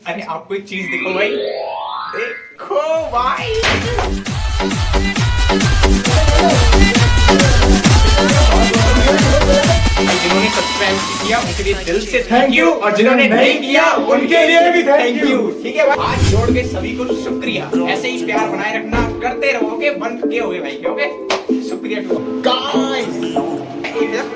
अरे आपको एक चीज देखो भाई, देखो भाई, जिन्होंने सब्सक्राइब किया उनके लिए दिल से थैंक यू, और जिन्होंने नहीं किया उनके लिए भी थैंक यू। ठीक है भाई, हाथ जोड़ के सभी को शुक्रिया। ऐसे ही प्यार बनाए रखना, करते रहोगे, बंद के होगे भाई, क्योंकि शुक्रिया गाइस।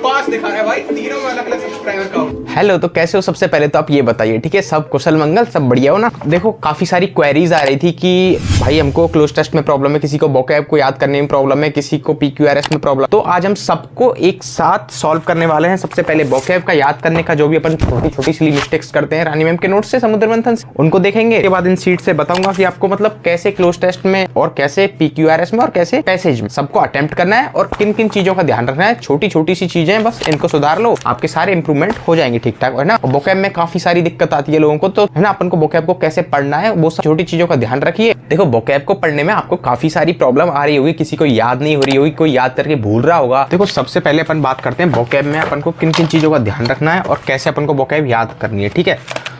पास दिखा रहा है भाई, तीनों में अलग अलग सब्सक्राइबर का। हेलो, तो कैसे हो? सबसे पहले तो आप ये बताइए, ठीक है, सब कुशल मंगल, सब बढ़िया हो ना? देखो, काफी सारी क्वेरीज आ रही थी कि भाई हमको क्लोज टेस्ट में प्रॉब्लम है, किसी को वोकैब को याद करने में प्रॉब्लम है, किसी को पीक्यूआरएस में प्रॉब्लम। तो आज हम सबको एक साथ सॉल्व करने वाले हैं। सबसे पहले वोकैब का याद करने का, जो भी अपन छोटी छोटी सी मिस्टेक्स करते हैं रानी मैम के नोट से, समुद्र मंथन से, उनको देखेंगे। उसके बाद इन सीट से बताऊंगा कि आपको मतलब कैसे क्लोज टेस्ट में और कैसे पीक्यूआरएस में और कैसे पैसेज में सबको अटेम्प्ट करना है और किन किन चीजों का ध्यान रखना है। छोटी छोटी सी चीजें, बस इनको सुधार लो, आपके सारे इंप्रूवमेंट हो जाएंगे ठीक ठाक, है ना। वोकैब में काफी सारी दिक्कत आती है लोगों को, तो है ना, अपन को वोकैब को कैसे पढ़ना है वो सब छोटी चीजों का ध्यान रखिए। देखो, वोकैब को पढ़ने में आपको काफी सारी प्रॉब्लम आ रही होगी, किसी को याद नहीं हो रही होगी, कोई याद करके भूल रहा होगा। देखो, सबसे पहले अपन बात करते हैं वोकैब में अपन को किन किन चीजों का ध्यान रखना है और कैसे अपन को वोकैब याद करनी है, ठीक है।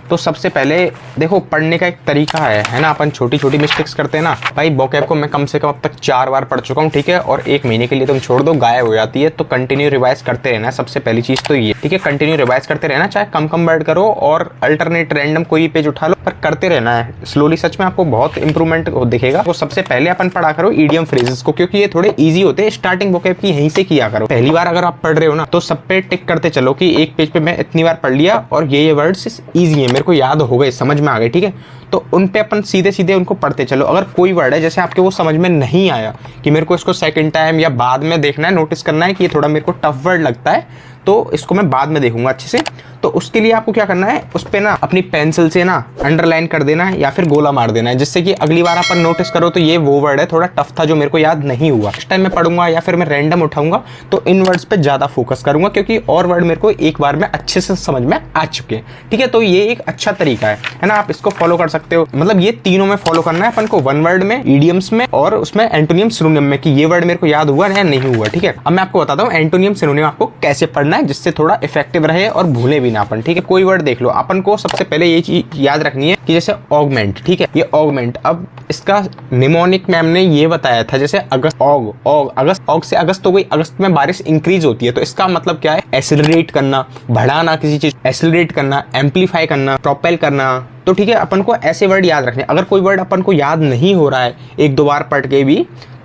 तो सबसे पहले देखो, पढ़ने का एक तरीका है ना। अपन छोटी छोटी मिस्टेक्स करते हैं ना भाई। वोकैब को मैं कम से कम अब तक 4 बार पढ़ चुका हूँ, ठीक है, और 1 महीने के लिए तुम छोड़ दो, गायब हो जाती है। तो कंटिन्यू रिवाइज करते रहना, सबसे पहली चीज तो ये, ठीक है। कंटिन्यू रिवाइज करते रहना, चाहे कम कम वर्ड करो और अल्टरनेट रैंडम कोई पेज उठा लो, पर करते रहना है स्लोली। सच में आपको बहुत इंप्रूवमेंट दिखेगा। तो सबसे पहले अपन पढ़ा करो ईडियम फ्रेजेस को, क्योंकि ये थोड़े ईजी होते हैं। स्टार्टिंग वोकैब की यहीं से किया करो। पहली बार अगर आप पढ़ रहे हो ना, तो सब पे टिक करते चलो कि एक पेज पे मैं इतनी बार पढ़ लिया और ये वर्ड्स ईजी है, मेरे को याद हो गए, समझ में आ गए, ठीक है। तो उन पे अपन सीधे सीधे उनको पढ़ते चलो। अगर कोई वर्ड है जैसे आपके वो समझ में नहीं आया कि मेरे को इसको सेकंड टाइम या बाद में देखना है, नोटिस करना है कि ये थोड़ा मेरे को टफ वर्ड लगता है, तो इसको मैं बाद में देखूंगा अच्छे से, तो उसके लिए आपको क्या करना है, उस पे ना अपनी पेंसिल से ना अंडरलाइन कर देना है या फिर गोला मार देना है, जिससे कि अगली बार अपन नोटिस करो तो ये वो वर्ड है थोड़ा टफ था जो मेरे को याद नहीं हुआ। इस टाइम मैं पढ़ूंगा या फिर मैं रैंडम उठाऊंगा तो इन वर्ड्स पे ज्यादा फोकस करूंगा, क्योंकि और वर्ड मेरे को एक बार में अच्छे से समझ में आ चुके हैं, ठीक है। तो ये एक अच्छा तरीका है ना, आप इसको फॉलो कर सकते हो। मतलब ये तीनों में फॉलो करना है अपन को, वन वर्ड में, ईडियम्स में और उसमें एंटोनियम सिनोनिम में, कि ये वर्ड मेरे को याद हुआ या नहीं हुआ, ठीक है। अब मैं आपको बताता हूँ एंटोनियम सिनोनिम आपको कैसे पढ़ना है, जिससे थोड़ा इफेक्टिव रहे और भूले भी ना अपन, ठीक है। कोई वर्ड देख लो, अपन को सबसे पहले ये चीज याद रखनी है कि जैसे ऑगमेंट, ठीक है, ये ऑगमेंट, अब इसका निमोनिक मैम ने ये बताया था, जैसे अगस्त, अगस्त, ऑग से अगस्त हो गई, अगस्त में बारिश इंक्रीज होती है, तो इसका मतलब क्या है, एसिलरेट करना, बढ़ाना किसी चीज, एसिलरेट करना, एम्पलीफाई करना, प्रोपेल करना। तो ठीक है, अपन को ऐसे वर्ड याद रखने। अगर कोई वर्ड अपन को याद नहीं हो रहा है 1-2 बार पढ़ के भी,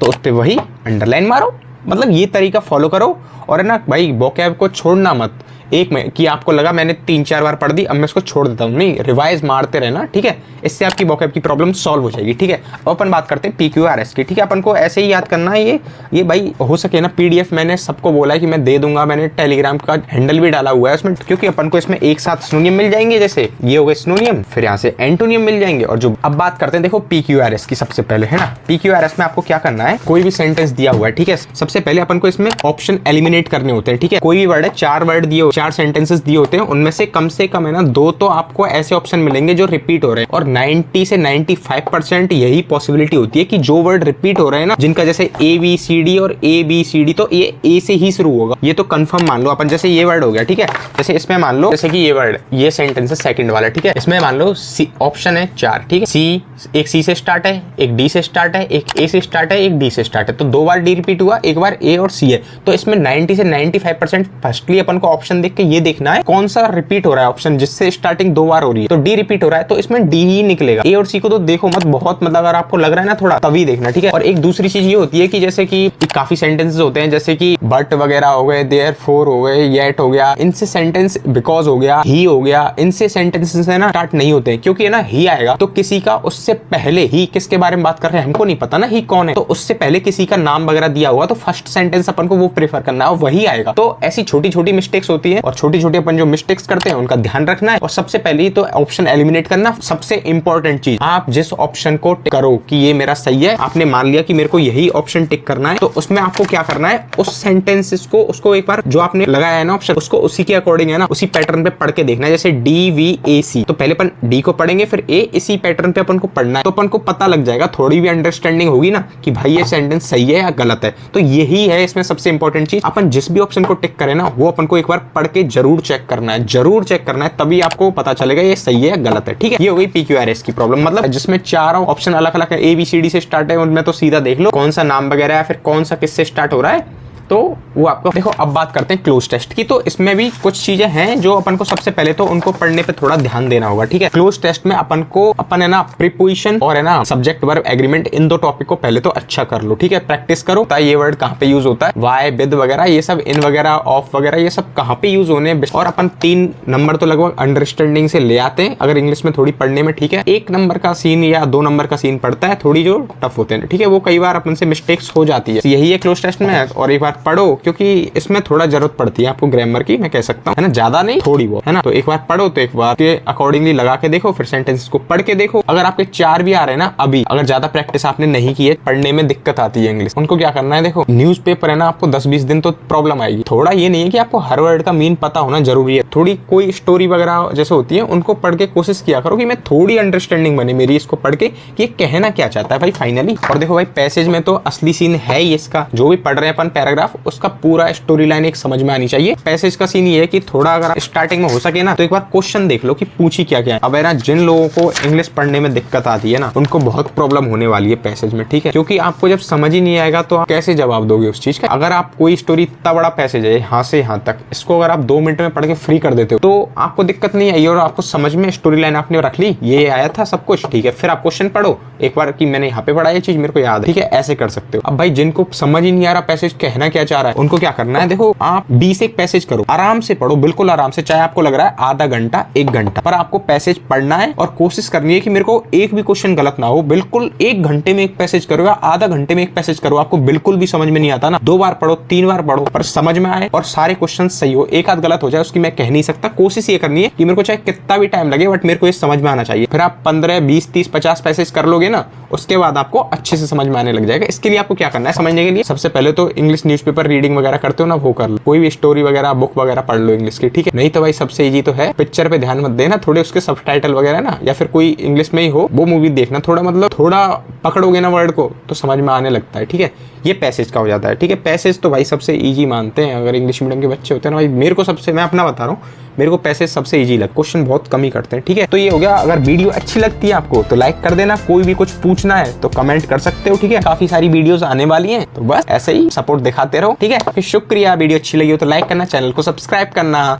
तो उस पर वही अंडरलाइन मारो। मतलब ये तरीका फॉलो करो, और है ना भाई, वोकैब को छोड़ना मत। एक में कि आपको लगा मैंने 3-4 बार पढ़ दी, अब मैं इसको छोड़ देता हूँ, नहीं, रिवाइज मारते रहना, ठीक है। इससे आपकी वोकैब की प्रॉब्लम सॉल्व हो जाएगी, ठीक है। अब अपन बात करते हैं पीक्यूआरएस की, ठीक है। अपन को ऐसे ही याद करना है, ये भाई हो सके ना पीडीएफ मैंने सबको बोला है कि मैं दे दूंगा, मैंने टेलीग्राम का हैंडल भी डाला हुआ है उसमें, क्योंकि अपन को इसमें एक साथ सिनोनियम मिल जाएंगे, जैसे ये हो गए सिनोनियम, फिर यहाँ से एंटोनियम मिल जाएंगे। और जो अब बात करते हैं देखो पीक्यूआरएस की, सबसे पहले है ना, पीक्यूआरएस में आपको क्या करना है, कोई भी सेंटेंस दिया हुआ है, ठीक है, सबसे पहले अपन को इसमें ऑप्शन एलिमिनेट करने होते हैं, ठीक है। कोई भी वर्ड है, 4 वर्ड दिए, 4 सेंटेंसेस दिए होते हैं, उनमें से कम है ना 2 तो आपको ऐसे ऑप्शन मिलेंगे जो रिपीट हो रहे हैं, और 90 से 95% यही पॉसिबिलिटी होती है कि जो वर्ड रिपीट हो रहे हैं ना, जिनका जैसे ABCD और ABCD, तो ये A से ही शुरू होगा, ये तो कंफर्म मान लो अपन। जैसे ये वर्ड हो गया, ठीक है, जैसे इसमें मान लो जैसे कि ये वर्ड, ये सेंटेंस है सेकंड वाला, ठीक है, इसमें मान लो ऑप्शन है 4, ठीक है, C, एक C से स्टार्ट है, एक D से स्टार्ट है, एक A से स्टार्ट है, एक D से स्टार्ट है, तो 2 बार D रिपीट हुआ, एक बार A और C है। तो इसमें 90 से 95% फर्स्टली अपन को ऑप्शन देख के ये देखना है कौन सा रिपीट हो रहा है ऑप्शन, जिससे स्टार्टिंग 2 बार हो रही है, तो डी रिपीट हो रहा है, तो इसमें डी ही निकलेगा। ए और सी को तो देखो मत बहुत, मतलब अगर आपको लग रहा है ना थोड़ा, तभी देखना, ठीक है। और एक दूसरी चीज ये होती है कि जैसे कि काफी सेंटेंसेस होते हैं, जैसे कि बट वगैरह हो गए, देयरफॉर हो गए, येट हो गया, इनसे सेंटेंस, बिकॉज हो गया, ही हो गया, इनसे सेंटेंसेस है ना स्टार्ट नहीं होते, क्योंकि है ना ही आएगा तो किसी का उससे पहले, ही किसके बारे में बात कर रहे हैं हमको नहीं पता ना ही कौन है, तो उससे पहले किसी का नाम वगैरह दिया हुआ, तो फर्स्ट सेंटेंस अपन को वो प्रेफर करना है और वही आएगा। तो ऐसी छोटी छोटी मिस्टेक्स होती है, और छोटी छोटी अपन जो मिस्टेक्स करते हैं उनका ध्यान रखना है। और सबसे पहले तो ऑप्शन एलिमिनेट करना, सबसे इंपॉर्टेंट चीज, आप जिस ऑप्शन को टिक करो कि ये मेरा सही है, आपने मान लिया कि मेरे को यही ऑप्शन टिक करना है, तो उसमें आपको क्या करना है, उस सेंटेंसेस को, उसको एक बार जो आपने लगाया है ना ऑप्शन, उसको उसी के अकॉर्डिंग है ना, उसी पैटर्न पे पढ़ के देखना है। जैसे DVAC, तो पहले अपन डी को पढ़ेंगे, फिर ए, इसी पैटर्न पे अपन को पढ़ना है, तो अपन को पता लग जाएगा, थोड़ी भी अंडरस्टैंडिंग होगी ना कि भाई ये सेंटेंस सही है या गलत है। तो यही है इसमें सबसे इंपॉर्टेंट चीज, अपन जिस भी ऑप्शन को टिक करें ना, वो अपन को एक बार पढ़ के जरूर चेक करना है, जरूर चेक करना है, तभी आपको पता चलेगा ये सही है गलत है। ठीक है, ये हो गई PQRS की प्रॉब्लम, मतलब जिसमें चारों ऑप्शन अलग अलग है, ABCD से स्टार्ट है, उनमें तो सीधा देख लो कौन सा नाम वगैरह है, फिर कौन सा किससे स्टार्ट हो रहा है, तो वो आपको देखो। अब बात करते हैं क्लोज टेस्ट की, तो इसमें भी कुछ चीजें हैं जो अपन को सबसे पहले तो उनको पढ़ने पे थोड़ा ध्यान देना होगा। ठीक है, क्लोज टेस्ट में अपन है ना प्रीपोजिशन और है ना सब्जेक्ट वर्ब एग्रीमेंट, इन दो टॉपिक को पहले तो अच्छा कर लो। ठीक है, प्रैक्टिस करो ये वर्ड कहाँ पे यूज होता है, वाई विद वगैरह, ये सब इन वगैरह ऑफ वगैरह, ये सब कहाँ पे यूज होने। और अपन 3 नंबर तो लगभग अंडरस्टैंडिंग से ले आते हैं अगर इंग्लिश में थोड़ी पढ़ने में। ठीक है, 1 नंबर का सीन या 2 नंबर का सीन पड़ता है थोड़ी जो टफ होते हैं। ठीक है, वो कई बार अपन से मिस्टेक्स हो जाती है, यही है क्लोज टेस्ट में। और एक बार पढ़ो, क्योंकि इसमें थोड़ा जरूरत पड़ती है आपको ग्रामर की, मैं कह सकता हूँ, है ना, ज्यादा नहीं थोड़ी वो, है ना। तो एक बार पढ़ो, तो एक बार के अकॉर्डिंगली लगा के देखो, फिर सेंटेंस को पढ़ के देखो। अगर आपके 4 भी आ रहे हैं ना, अभी अगर ज्यादा प्रैक्टिस आपने नहीं की है, पढ़ने में दिक्कत आती है इंग्लिश, उनको क्या करना है, देखो न्यूज़पेपर है ना, आपको 10-20 दिन तो प्रॉब्लम आएगी। थोड़ा ये नहीं है कि आपको हर वर्ड का मीन पता होना जरूरी है, थोड़ी कोई स्टोरी वगैरह जैसे होती है उनको पढ़ के कोशिश किया करो कि मैं थोड़ी अंडरस्टैंडिंग बने मेरी इसको पढ़ के कि ये कहना क्या चाहता है भाई फाइनली। और देखो भाई पैसेज में तो असली सीन है ही इसका, जो भी पढ़ रहे हैं अपन पैराग्राफ, उसका पूरा स्टोरी लाइन एक समझ में आनी चाहिए। पैसेज का सीन ये है कि थोड़ा अगर स्टार्टिंग में हो सके ना, तो एक बार क्वेश्चन देख लो कि पूछी क्या क्या है। अब है ना, जिन लोगों को इंग्लिश पढ़ने में दिक्कत आती है ना, उनको बहुत प्रॉब्लम होने वाली है पैसेज में। ठीक है, क्योंकि आपको जब समझ ही नहीं आएगा तो आप कैसे जवाब दोगे उस चीज का। अगर आप कोई स्टोरी, इतना बड़ा पैसेज है यहाँ से यहाँ तक, इसको अगर आप 2 मिनट में पढ़ के फ्री कर देते हो तो आपको दिक्कत नहीं आई और आपको समझ में स्टोरी लाइन आपने रख ली, ये आया था सब कुछ। ठीक है, फिर आप क्वेश्चन पढ़ो एक बार कि मैंने यहाँ पे पढ़ा ये चीज मेरे को याद है। ठीक है, ऐसे कर सकते हो। अब भाई जिनको समझ ही नहीं आ रहा पैसेज कहना क्या चाह रहा है, उनको क्या करना है, देखो आप 20 एक पैसेज करो, आराम से पढ़ो, बिल्कुल आराम से, चाहे आपको लग रहा है आधा घंटा 1 घंटा, पर आपको पैसेज पढ़ना है और कोशिश करनी है कि मेरे को एक भी क्वेश्चन गलत ना हो। बिल्कुल 1 घंटे में एक पैसेज करो या आधा घंटे में एक पैसेज करो, आपको बिल्कुल भी समझ में नहीं आता ना, 2 बार पढ़ो 3 बार पढ़ो, पर समझ में आए और सारे क्वेश्चन सही हो। एक आध गलत हो जाए उसकी मैं कह नहीं सकता, कोशिश ये करनी है कि मेरे को चाहे कितना भी टाइम लगे बट मेरे को ये समझ में आना चाहिए। फिर आप 15, 20, 30, 50 पैसेज कर लोगे ना, उसके बाद आपको अच्छे से समझ में आने लग जाएगा। इसके लिए आपको क्या करना है, समझने के लिए सबसे पहले तो इंग्लिश न्यूज़पेपर रीडिंग वगैरह करते हो ना, वो कर लो, कोई भी स्टोरी वगैरह बुक वगैरह पढ़ लो इंग्लिश की। ठीक है, नहीं तो भाई सबसे इजी तो है पिक्चर पे ध्यान मत देना, थोड़े उसके सबटाइटल वगैरह ना, या फिर कोई इंग्लिश में ही हो वो मूवी देखना, थोड़ा मतलब थोड़ा पकड़ोगे ना वर्ड को तो समझ में आने लगता है। ठीक है, ये पैसेज का हो जाता है। ठीक है, पैसेज तो भाई सबसे इजी मानते हैं अगर इंग्लिश मीडियम के बच्चे होते हैं ना भाई, मेरे को सबसे, मैं अपना बता रहा हूँ, मेरे को पैसेज सबसे इजी लगता है, क्वेश्चन बहुत कम ही करते हैं। ठीक है, तो ये हो गया। अगर वीडियो अच्छी लगती है आपको तो लाइक कर देना, कोई भी कुछ पूछना है तो कमेंट कर सकते हो। ठीक है, काफी सारी वीडियोस आने वाली हैं, तो बस ऐसे ही सपोर्ट दिखाते रहो। ठीक है, शुक्रिया। वीडियो अच्छी लगी हो तो लाइक करना, चैनल को सब्सक्राइब करना।